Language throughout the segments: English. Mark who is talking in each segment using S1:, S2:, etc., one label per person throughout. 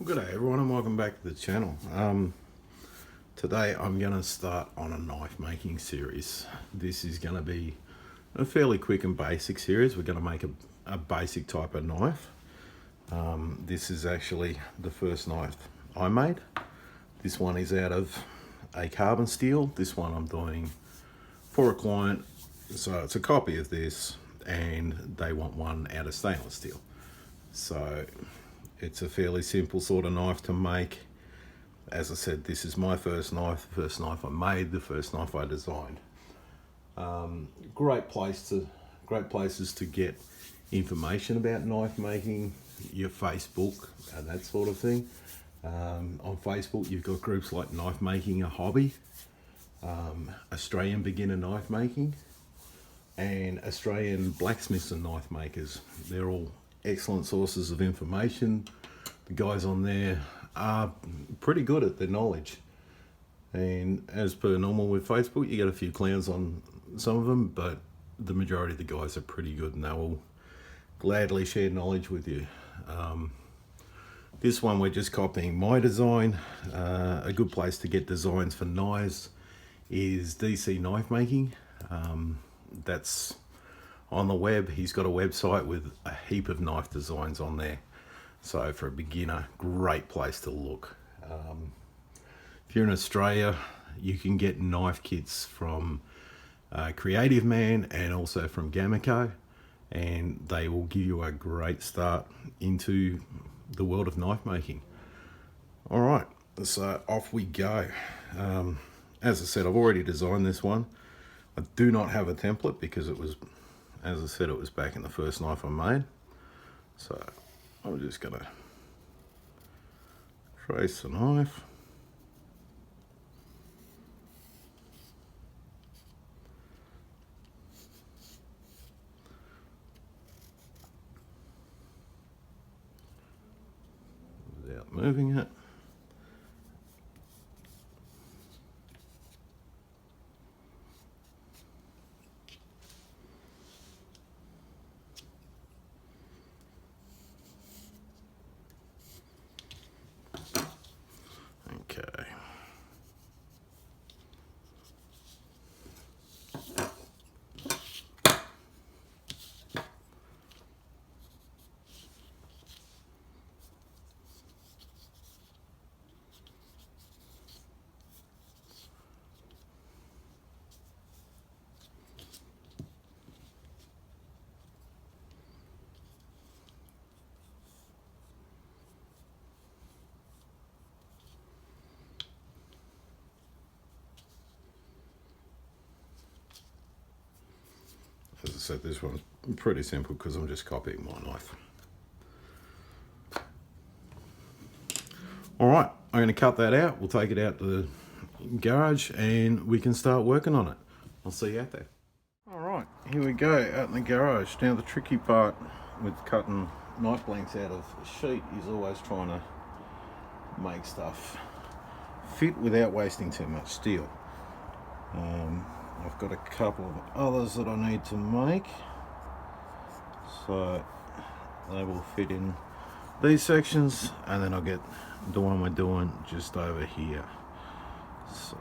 S1: Good day everyone and welcome back to the channel. Today I'm going to start on a knife making series. This is going to be a fairly quick and basic series. We're going to make a basic type of knife. This is actually the first knife I made. This one is out of a carbon steel. This one I'm doing for a client. So it's a copy of this and they want one out of stainless steel. So it's a fairly simple sort of knife to make. As I said, this is my first knife, the first knife I made, the first knife I designed. Great places to get information about knife making, your Facebook and that sort of thing. On Facebook you've got groups like Knife Making a Hobby, Australian Beginner Knife Making, and Australian Blacksmiths and Knife Makers. They're all excellent sources of information. The guys on there are pretty good at their knowledge, and as per normal with Facebook, you get a few clowns on some of them, but the majority of the guys are pretty good and they will gladly share knowledge with you. This one we're just copying my design. A good place to get designs for knives is DC Knife Making. That's on the web. He's got a website with a heap of knife designs on there. So for a beginner, great place to look. If you're in Australia, you can get knife kits from Creative Man and also from Gamico, and they will give you a great start into the world of knife making. All right, so off we go. As I said, I've already designed this one. I do not have a template because it was, as I said, it was back in the first knife I made. So I'm just gonna trace the knife. Without moving it. Okay. As I said, this one's pretty simple because I'm just copying my knife. All right, I'm going to cut that out. We'll take it out to the garage and we can start working on it. I'll see you out there. All right, here we go, out in the garage. Now the tricky part with cutting knife blanks out of a sheet is always trying to make stuff fit without wasting too much steel. I've got a couple of others that I need to make, so they will fit in these sections, and then I'll get the one we're doing just over here. So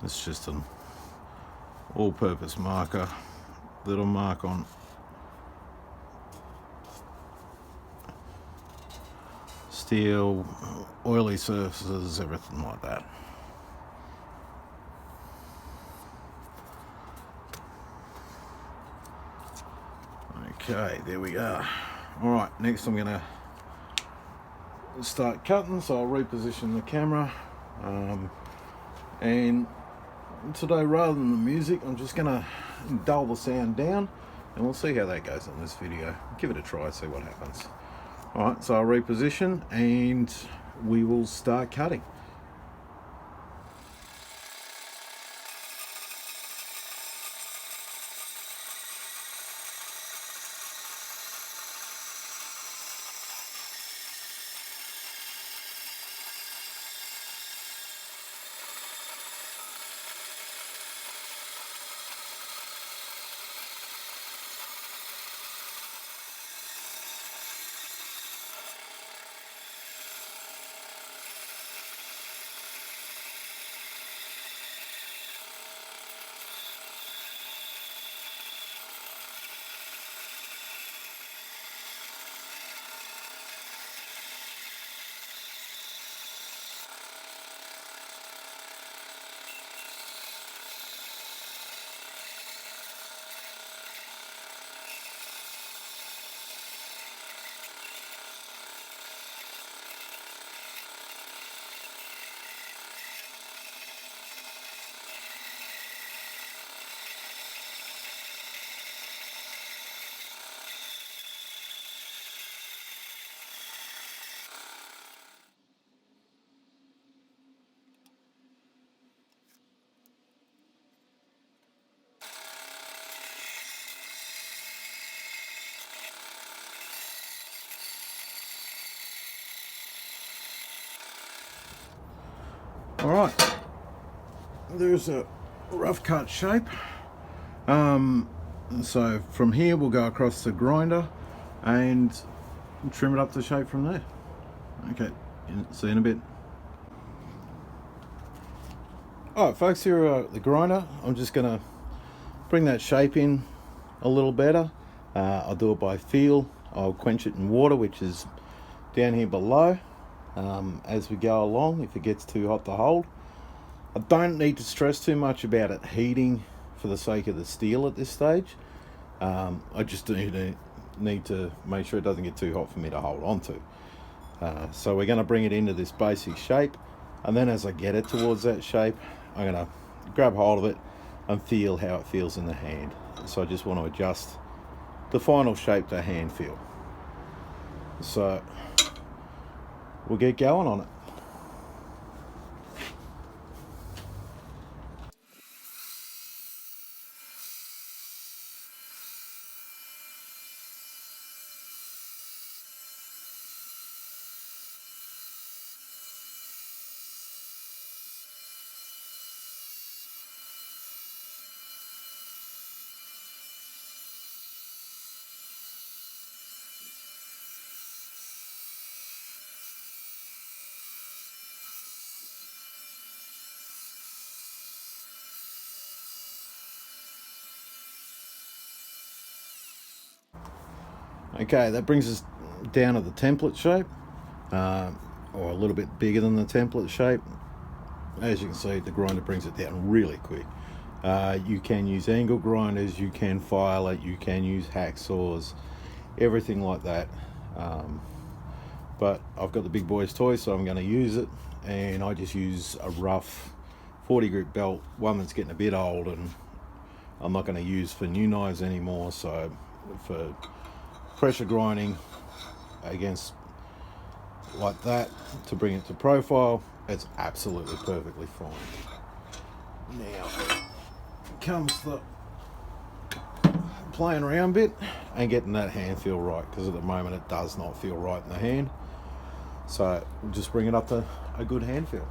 S1: it's just an all-purpose marker that'll mark on steel, oily surfaces, everything like that. Okay, there we are. All right, next I'm gonna start cutting, so I'll reposition the camera. And today, rather than the music, I'm just gonna dull the sound down and we'll see how that goes in this video. Give it a try, see what happens. All right, so I'll reposition and we will start cutting. All right, there's a rough cut shape. So from here we'll go across the grinder and trim it up to shape from there. Okay, see you in a bit. Alright folks, here are the grinder. I'm just going to bring that shape in a little better. I'll do it by feel. I'll quench it in water, which is down here below, as we go along if it gets too hot to hold. I don't need to stress too much about it heating for the sake of the steel at this stage. I just need to make sure it doesn't get too hot for me to hold on to. So we're going to bring it into this basic shape, and then as I get it towards that shape, I'm going to grab hold of it and feel how it feels in the hand. So I just want to adjust the final shape to hand feel. So we'll get going on it. Okay, that brings us down to the template shape, or a little bit bigger than the template shape. As you can see, the grinder brings it down really quick. You can use angle grinders, you can file it, you can use hacksaws, everything like that. But I've got the big boy's toy, so I'm going to use it, and I just use a rough 40 grit belt, one that's getting a bit old and I'm not going to use for new knives anymore. So for pressure grinding against like that, to bring it to profile, it's absolutely perfectly fine. Now comes the playing around bit and getting that hand feel right, because at the moment it does not feel right in the hand. So we'll just bring it up to a good hand feel.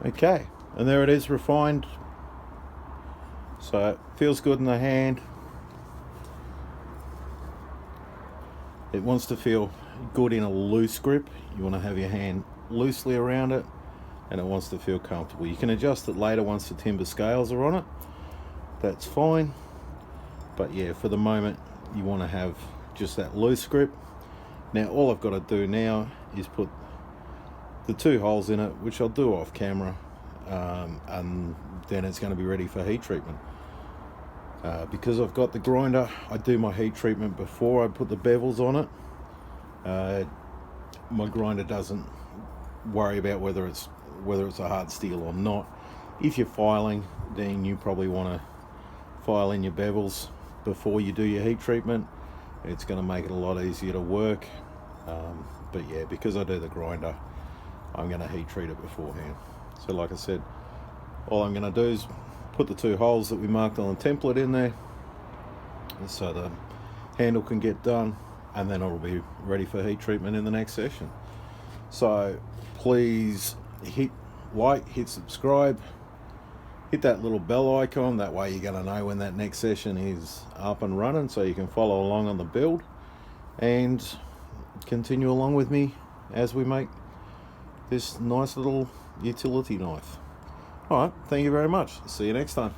S1: Okay, and there it is, refined. So it feels good in the hand. It wants to feel good in a loose grip. You want to have your hand loosely around it, and it wants to feel comfortable. You can adjust it later once the timber scales are on it. That's fine. But yeah, for the moment, you want to have just that loose grip. Now all I've got to do now is put the 2 holes in it, which I'll do off camera, and then it's going to be ready for heat treatment. Because I've got the grinder, I do my heat treatment before I put the bevels on it. My grinder doesn't worry about whether it's a hard steel or not. If you're filing, then you probably want to file in your bevels before you do your heat treatment. It's going to make it a lot easier to work. But yeah, because I do the grinder, I'm going to heat treat it beforehand. So like I said, all I'm going to do is put the 2 holes that we marked on the template in there, so the handle can get done, and then it'll be ready for heat treatment in the next session. So please hit like, hit subscribe, hit that little bell icon. That way you're going to know when that next session is up and running, so you can follow along on the build and continue along with me as we make this nice little utility knife. Alright, thank you very much. See you next time.